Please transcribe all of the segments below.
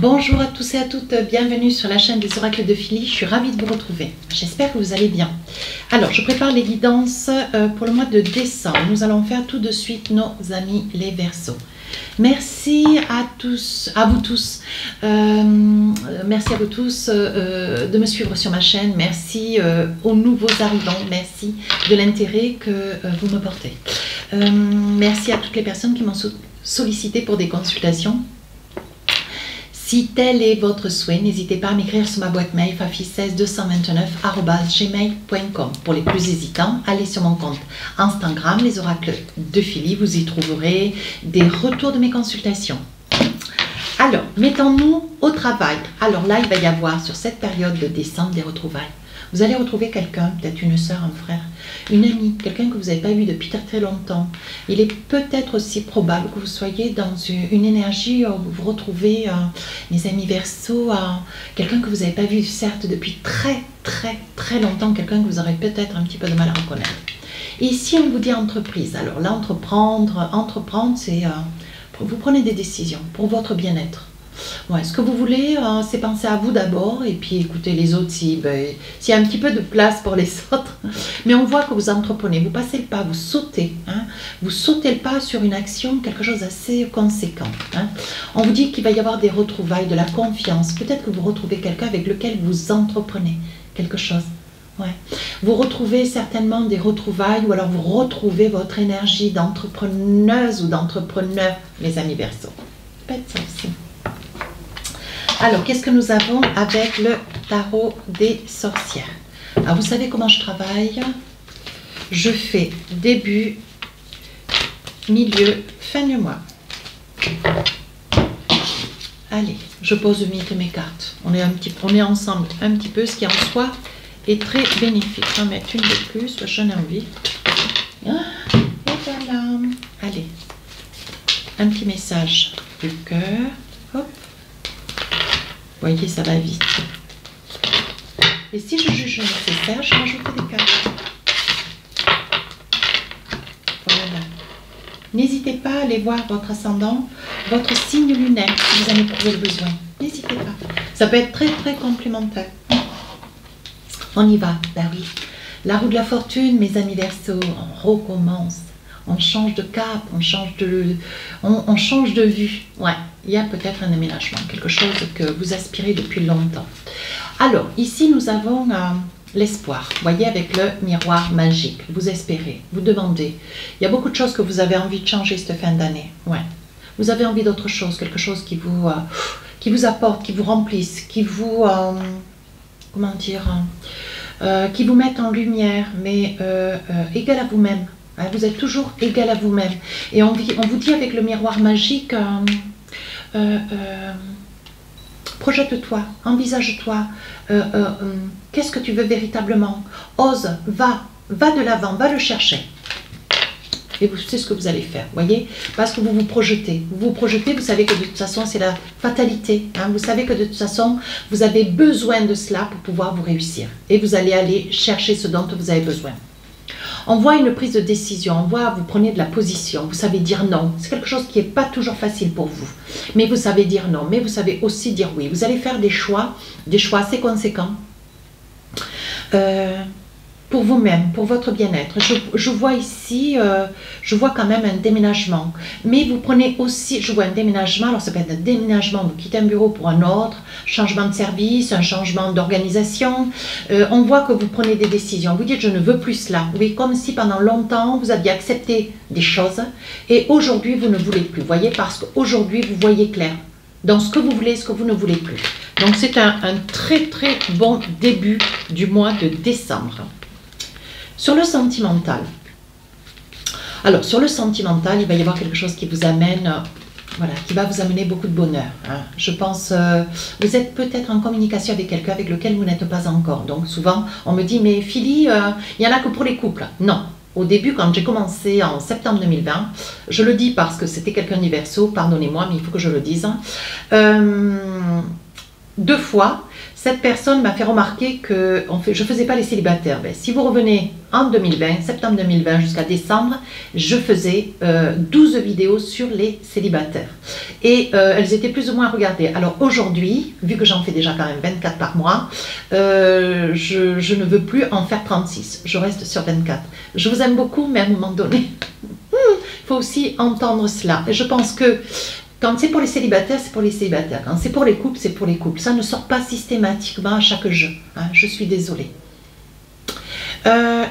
Bonjour à tous et à toutes, bienvenue sur la chaîne des oracles de Philly, je suis ravie de vous retrouver, j'espère que vous allez bien. Alors je prépare les guidances pour le mois de décembre, nous allons faire tout de suite nos amis les Verseaux. Merci à tous, à vous tous, merci à vous tous de me suivre sur ma chaîne, merci aux nouveaux arrivants, merci de l'intérêt que vous me portez. Merci à toutes les personnes qui m'ont sollicité pour des consultations. Si tel est votre souhait, n'hésitez pas à m'écrire sur ma boîte mail fafi16229@gmail.com. Pour les plus hésitants, allez sur mon compte Instagram, les oracles de Philly, vous y trouverez des retours de mes consultations. Alors, mettons-nous au travail. Alors là, il va y avoir sur cette période de décembre des retrouvailles. Vous allez retrouver quelqu'un, peut-être une soeur, un frère, une amie, quelqu'un que vous n'avez pas vu depuis très longtemps. Il est peut-être aussi probable que vous soyez dans une énergie où vous vous retrouvez, mes amis Verseaux, quelqu'un que vous n'avez pas vu certes depuis très longtemps, quelqu'un que vous aurez peut-être un petit peu de mal à reconnaître. Et ici on vous dit entreprise, alors là entreprendre c'est, vous prenez des décisions pour votre bien-être. Ouais, ce que vous voulez, c'est penser à vous d'abord et puis écoutez les autres s'il y a un petit peu de place pour les autres. Mais on voit que vous entreprenez, vous passez le pas, vous sautez. Hein, vous sautez le pas sur une action, quelque chose d'assez conséquent. Hein. On vous dit qu'il va y avoir des retrouvailles, de la confiance. Peut-être que vous retrouvez quelqu'un avec lequel vous entreprenez quelque chose. Ouais. Vous retrouvez certainement des retrouvailles ou alors vous retrouvez votre énergie d'entrepreneuse ou d'entrepreneur, les amis Verseaux. Peut-être ça aussi. Alors, qu'est-ce que nous avons avec le tarot des sorcières? Alors, vous savez comment je travaille? Je fais début, milieu, fin du mois. Allez, je pose mes cartes. On est ensemble un petit peu, ce qui en soi est très bénéfique. Je vais en mettre une de plus, j'en ai envie. Et voilà. Allez, un petit message du cœur. Hop. Vous voyez, ça va vite. Et si je juge nécessaire, je rajoute des cartes. Voilà. N'hésitez pas à aller voir votre ascendant, votre signe lunaire, si vous en éprouvez le besoin. N'hésitez pas. Ça peut être très complémentaire. On y va. Ben oui. La roue de la fortune, mes amis Verseaux, on recommence. On change de cap, on change de vue. Ouais, il y a peut-être un aménagement, quelque chose que vous aspirez depuis longtemps. Alors, ici, nous avons l'espoir. Vous voyez, avec le miroir magique. Vous espérez, vous demandez. Il y a beaucoup de choses que vous avez envie de changer cette fin d'année. Ouais. Vous avez envie d'autre chose, quelque chose qui vous apporte, qui vous remplisse, qui vous... comment dire qui vous mette en lumière, mais égal à vous-même. Vous êtes toujours égal à vous-même. Et on vous dit avec le miroir magique, projette-toi, envisage-toi, qu'est-ce que tu veux véritablement? Ose, va de l'avant, va le chercher. Et c'est ce que vous allez faire, voyez? Parce que vous vous projetez. Vous savez que de toute façon, c'est la fatalité. Hein? Vous savez que de toute façon, vous avez besoin de cela pour pouvoir vous réussir. Et vous allez aller chercher ce dont vous avez besoin. On voit une prise de décision, on voit vous prenez de la position, vous savez dire non. C'est quelque chose qui n'est pas toujours facile pour vous. Mais vous savez dire non, mais vous savez aussi dire oui. Vous allez faire des choix assez conséquents pour vous-même, pour votre bien-être. Je vois ici, je vois quand même un déménagement. Mais vous prenez aussi, je vois un déménagement, alors ça peut être un déménagement, vous quittez un bureau pour un autre, changement de service, un changement d'organisation. On voit que vous prenez des décisions. Vous dites, je ne veux plus cela. Oui, comme si pendant longtemps, vous aviez accepté des choses et aujourd'hui, vous ne voulez plus. Vous voyez, parce qu'aujourd'hui, vous voyez clair dans ce que vous voulez et ce que vous ne voulez plus. Donc, c'est un très bon début du mois de décembre. Sur le sentimental, alors sur le sentimental, il va y avoir quelque chose qui vous amène, voilà, qui va vous amener beaucoup de bonheur. Hein. Je pense, vous êtes peut-être en communication avec quelqu'un avec lequel vous n'êtes pas encore. Donc souvent, on me dit, mais Philly, il n'y en a que pour les couples. Non, au début, quand j'ai commencé en septembre 2020, je le dis parce que c'était quelqu'un du Verseau, pardonnez-moi, mais il faut que je le dise. 2 fois, cette personne m'a fait remarquer que je ne faisais pas les célibataires. Ben, si vous revenez en 2020, septembre 2020 jusqu'à décembre, je faisais 12 vidéos sur les célibataires. Et elles étaient plus ou moins regardées. Alors aujourd'hui, vu que j'en fais déjà quand même 24 par mois, je ne veux plus en faire 36. Je reste sur 24. Je vous aime beaucoup, mais à un moment donné, il faut aussi entendre cela. Et je pense que quand c'est pour les célibataires, c'est pour les célibataires. Quand c'est pour les couples, c'est pour les couples. Ça ne sort pas systématiquement à chaque jeu. Hein. Je suis désolée.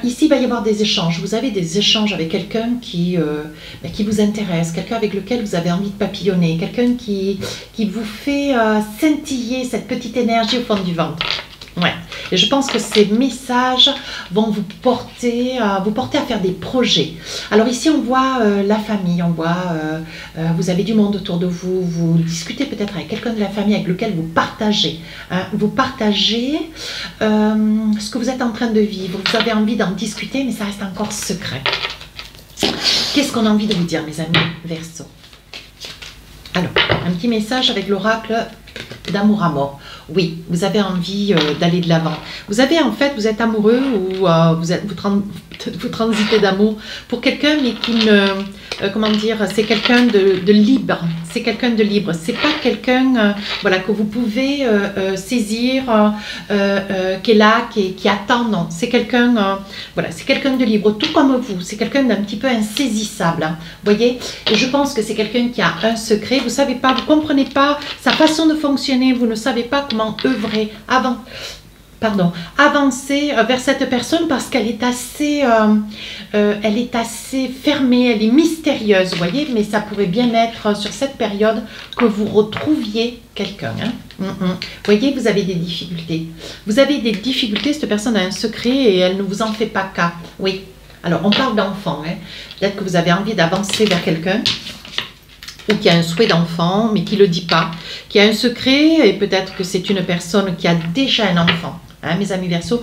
Ici, il va y avoir des échanges. Vous avez des échanges avec quelqu'un qui vous intéresse, quelqu'un avec lequel vous avez envie de papillonner, quelqu'un qui vous fait scintiller cette petite énergie au fond du ventre. Ouais. Et je pense que ces messages vont vous porter à faire des projets. Alors ici, on voit la famille, on voit, vous avez du monde autour de vous, vous discutez peut-être avec quelqu'un de la famille avec lequel vous partagez. Hein, vous partagez ce que vous êtes en train de vivre. Vous avez envie d'en discuter, mais ça reste encore secret. Qu'est-ce qu'on a envie de vous dire, mes amis Verseau? Alors, un petit message avec l'oracle d'amour à mort. Oui, vous avez envie d'aller de l'avant. Vous avez en fait, vous êtes amoureux ou vous transitez d'amour pour quelqu'un, mais qui ne, comment dire, c'est quelqu'un de libre. C'est quelqu'un de libre. C'est pas quelqu'un, voilà, que vous pouvez saisir, qui est là, qui attend. Non, c'est quelqu'un, voilà, c'est quelqu'un de libre, tout comme vous. C'est quelqu'un d'un petit peu insaisissable. Hein, voyez. Et je pense que c'est quelqu'un qui a un secret. Vous savez pas, vous comprenez pas sa façon de fonctionner. Vous ne savez pas comment œuvrer avancer vers cette personne parce qu'elle est assez fermée, elle est mystérieuse, vous voyez, mais ça pourrait bien être sur cette période que vous retrouviez quelqu'un. Hein. Vous voyez, vous avez des difficultés. Vous avez des difficultés, cette personne a un secret et elle ne vous en fait pas cas. Oui, alors on parle d'enfant. Hein. Peut-être que vous avez envie d'avancer vers quelqu'un ou qui a un souhait d'enfant, mais qui ne le dit pas, qui a un secret, et peut-être que c'est une personne qui a déjà un enfant. Hein, mes amis Verseau,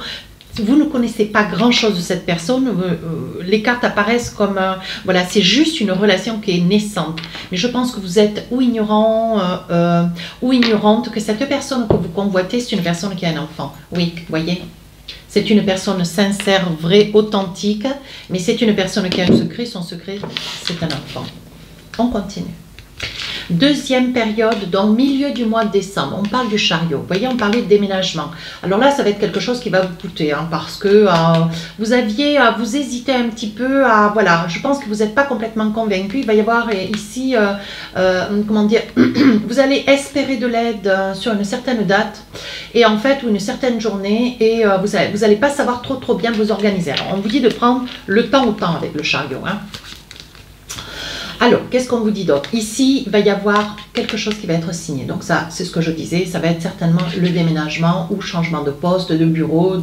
vous ne connaissez pas grand-chose de cette personne, les cartes apparaissent comme, voilà, c'est juste une relation qui est naissante. Mais je pense que vous êtes ou ignorant, ou ignorante, que cette personne que vous convoitez, c'est une personne qui a un enfant. Oui, vous voyez, c'est une personne sincère, vraie, authentique, mais c'est une personne qui a un secret, son secret, c'est un enfant. On continue. Deuxième période, dans le milieu du mois de décembre, on parle du chariot. Vous voyez, on parlait de déménagement. Alors là, ça va être quelque chose qui va vous coûter, hein, parce que vous hésitez un petit peu à, voilà, je pense que vous n'êtes pas complètement convaincu. Il va y avoir ici, comment dire, vous allez espérer de l'aide sur une certaine date, et en fait, ou une certaine journée, et vous n'allez pas savoir trop bien vous organiser. Alors, on vous dit de prendre le temps au temps avec le chariot, hein. Alors, qu'est-ce qu'on vous dit d'autre? Ici, il va y avoir quelque chose qui va être signé. Donc ça, c'est ce que je disais, ça va être certainement le déménagement ou changement de poste, de bureau,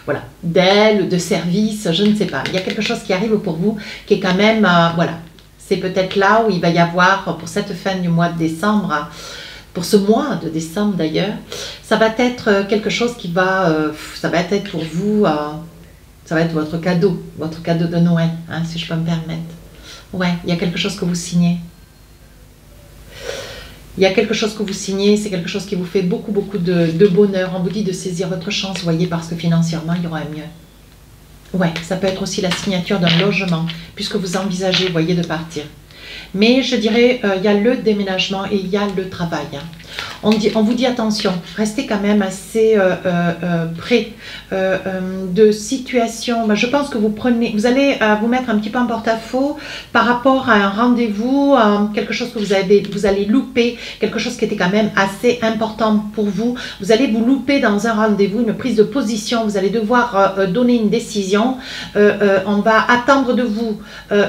voilà, d'aile, de service, je ne sais pas. Il y a quelque chose qui arrive pour vous qui est quand même, voilà, c'est peut-être là où il va y avoir, pour cette fin du mois de décembre, pour ce mois de décembre d'ailleurs, ça va être quelque chose qui va, ça va être pour vous, ça va être votre cadeau de Noël, hein, si je peux me permettre. Ouais, il y a quelque chose que vous signez. Il y a quelque chose que vous signez, c'est quelque chose qui vous fait beaucoup de bonheur. On vous dit de saisir votre chance, vous voyez, parce que financièrement, il y aura mieux. Ouais, ça peut être aussi la signature d'un logement, puisque vous envisagez, vous voyez, de partir. Mais je dirais, il y a le déménagement et il y a le travail. Hein. On vous dit attention, restez quand même assez près de situations. Je pense que vous allez vous mettre un petit peu en porte-à-faux par rapport à un rendez-vous, quelque chose que vous allez louper, quelque chose qui était quand même assez important pour vous. Vous allez vous louper dans un rendez-vous, une prise de position. Vous allez devoir donner une décision. On va attendre de vous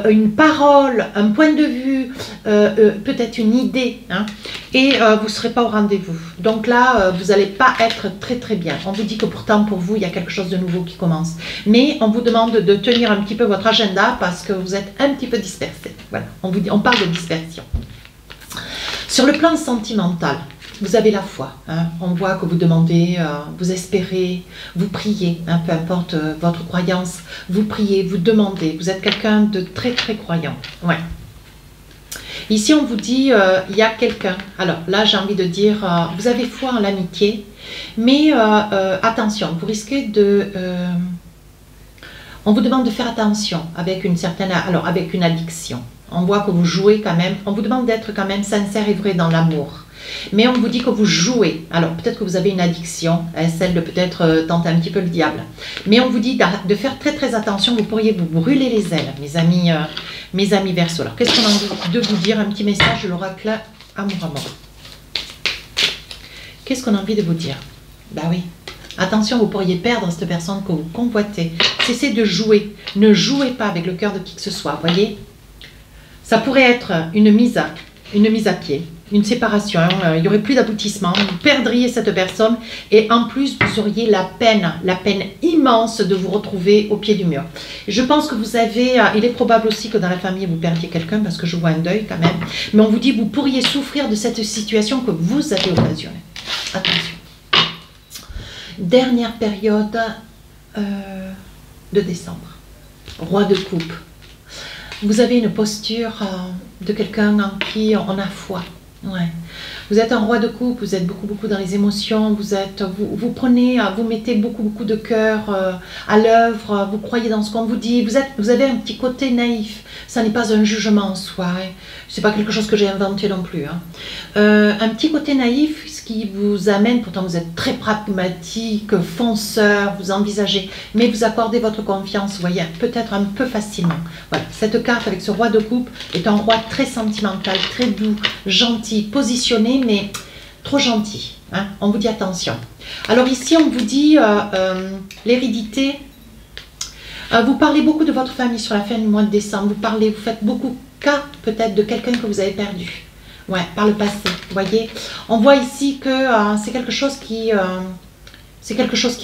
une parole, un point de vue, peut-être une idée, hein, et vous ne serez pas au rendez-vous. Donc là, vous n'allez pas être très bien. On vous dit que pourtant pour vous, il y a quelque chose de nouveau qui commence. Mais on vous demande de tenir un petit peu votre agenda parce que vous êtes un petit peu dispersé. Voilà, on parle de dispersion. Sur le plan sentimental, vous avez la foi. Hein. On voit que vous demandez, vous espérez, vous priez, hein, peu importe votre croyance, vous priez, vous demandez. Vous êtes quelqu'un de très croyant. Ouais. Ici, on vous dit, il y a quelqu'un. Alors là, j'ai envie de dire, vous avez foi en l'amitié, mais attention, vous risquez de... on vous demande de faire attention avec une certaine... Alors, avec une addiction. On voit que vous jouez quand même. On vous demande d'être quand même sincère et vrai dans l'amour. Mais on vous dit que vous jouez. Alors, peut-être que vous avez une addiction, celle de peut-être tenter un petit peu le diable. Mais on vous dit de faire très très attention. Vous pourriez vous brûler les ailes, mes amis Verseau. Alors, qu'est-ce qu'on a envie de vous dire? Un petit message de l'oracle Amour à mort. Qu'est-ce qu'on a envie de vous dire? Bah oui. Attention, vous pourriez perdre cette personne que vous convoitez. Cessez de jouer. Ne jouez pas avec le cœur de qui que ce soit, voyez? Ça pourrait être une mise à pied, une séparation, il n'y aurait plus d'aboutissement, vous perdriez cette personne et en plus vous auriez la peine immense de vous retrouver au pied du mur. Je pense que vous avez, il est probable aussi que dans la famille vous perdiez quelqu'un parce que je vois un deuil quand même, mais on vous dit que vous pourriez souffrir de cette situation que vous avez occasionnée. Attention. Dernière période de décembre, roi de coupe. Vous avez une posture de quelqu'un en qui on a foi. Ouais. Vous êtes un roi de coupe, vous êtes beaucoup dans les émotions, vous prenez, vous mettez beaucoup de cœur à l'œuvre, vous croyez dans ce qu'on vous dit, vous avez un petit côté naïf. Ça n'est pas un jugement en soi, hein. C'est pas quelque chose que j'ai inventé non plus. Hein. Un petit côté naïf, ce qui vous amène, pourtant vous êtes très pragmatique, fonceur, vous envisagez, mais vous accordez votre confiance, vous voyez, peut-être un peu facilement. Voilà, cette carte avec ce roi de coupe est un roi très sentimental, très doux, gentil, positionné, mais trop gentil. Hein. On vous dit attention. Alors ici, on vous dit l'hérédité. Vous parlez beaucoup de votre famille sur la fin du mois de décembre. Vous faites beaucoup cas peut-être de quelqu'un que vous avez perdu. Ouais, par le passé. Vous voyez, on voit ici que c'est quelque chose qui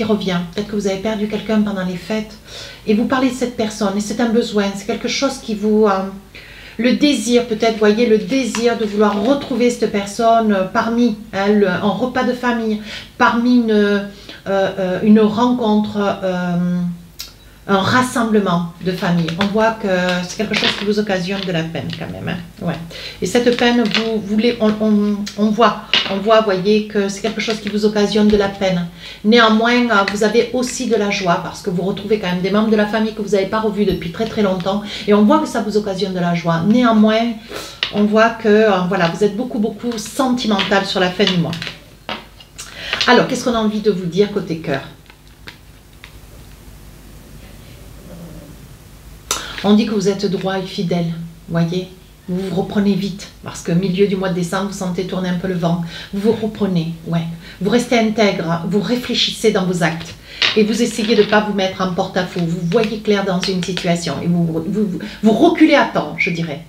revient. Peut-être que vous avez perdu quelqu'un pendant les fêtes et vous parlez de cette personne et c'est un besoin. C'est quelque chose qui vous le désir, peut-être, voyez, le désir de vouloir retrouver cette personne parmi un repas de famille, parmi une rencontre, un rassemblement de famille. On voit que c'est quelque chose qui vous occasionne de la peine quand même. Hein. Ouais. Et cette peine, on voit, voyez, que c'est quelque chose qui vous occasionne de la peine. Néanmoins, vous avez aussi de la joie parce que vous retrouvez quand même des membres de la famille que vous n'avez pas revus depuis très longtemps. Et on voit que ça vous occasionne de la joie. Néanmoins, on voit que voilà, vous êtes beaucoup sentimental sur la fin du mois. Alors, qu'est-ce qu'on a envie de vous dire côté cœur? On dit que vous êtes droit et fidèle, voyez, vous vous reprenez vite, parce que milieu du mois de décembre, vous sentez tourner un peu le vent, vous vous reprenez, ouais, vous restez intègre, vous réfléchissez dans vos actes, et vous essayez de ne pas vous mettre en porte-à-faux, vous voyez clair dans une situation, et vous reculez à temps, je dirais.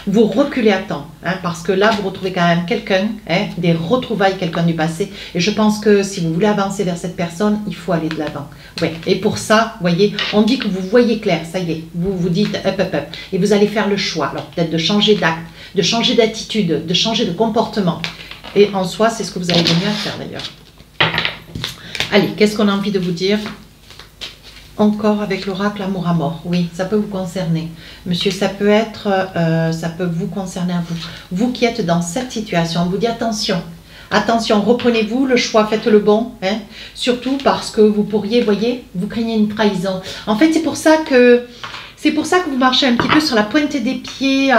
Vous reculez à temps, hein, parce que là, vous retrouvez quand même quelqu'un, hein, des retrouvailles, quelqu'un du passé. Et je pense que si vous voulez avancer vers cette personne, il faut aller de l'avant. Ouais. Et pour ça, vous voyez, on dit que vous voyez clair, ça y est, vous vous dites up. Et vous allez faire le choix, alors peut-être de changer d'acte, de changer d'attitude, de changer de comportement. Et en soi, c'est ce que vous avez venu à faire d'ailleurs. Allez, qu'est-ce qu'on a envie de vous dire ? Encore avec l'oracle Amour à mort. Oui, ça peut vous concerner. Monsieur, ça peut vous concerner à vous. Vous qui êtes dans cette situation, on vous dit attention. Attention, reprenez-vous le choix, faites le bon. Hein, surtout parce que vous pourriez, voyez, vous craignez une trahison. En fait, c'est pour ça que vous marchez un petit peu sur la pointe des pieds.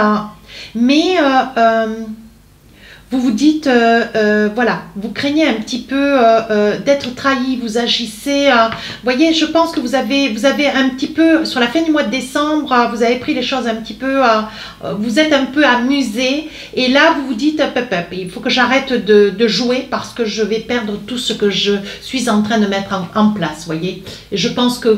Mais vous vous dites, voilà, vous craignez un petit peu d'être trahi, vous agissez, voyez, je pense que vous avez un petit peu, sur la fin du mois de décembre, vous avez pris les choses un petit peu, vous êtes un peu amusé, et là vous vous dites, il faut que j'arrête de jouer parce que je vais perdre tout ce que je suis en train de mettre en place, voyez. Et je pense que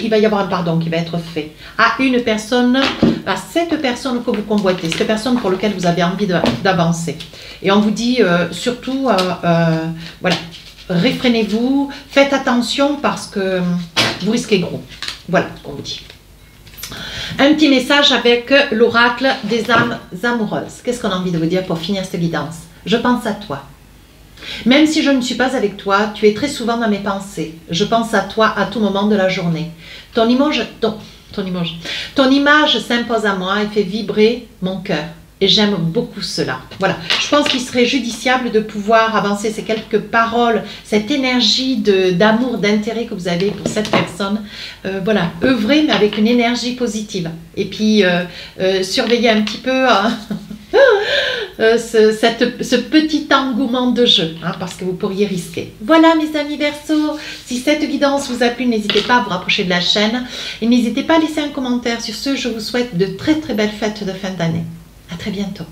il va y avoir un pardon qui va être fait à une personne, à cette personne que vous convoitez, cette personne pour laquelle vous avez envie d'avancer. Et on vous dit surtout, voilà, réfrénez-vous, faites attention parce que vous risquez gros. Voilà ce qu'on vous dit. Un petit message avec l'oracle des âmes amoureuses. Qu'est-ce qu'on a envie de vous dire pour finir cette guidance? Je pense à toi. Même si je ne suis pas avec toi, tu es très souvent dans mes pensées. Je pense à toi à tout moment de la journée. Ton image s'impose à moi et fait vibrer mon cœur. Et j'aime beaucoup cela. Voilà, je pense qu'il serait judiciable de pouvoir avancer ces quelques paroles, cette énergie d'amour, d'intérêt que vous avez pour cette personne. Voilà, œuvrer mais avec une énergie positive. Et puis, surveiller un petit peu ce petit engouement de jeu, hein, parce que vous pourriez risquer. Voilà mes amis Verseaux, si cette guidance vous a plu, n'hésitez pas à vous rapprocher de la chaîne et n'hésitez pas à laisser un commentaire. Sur ce, je vous souhaite de très très belles fêtes de fin d'année. À très bientôt.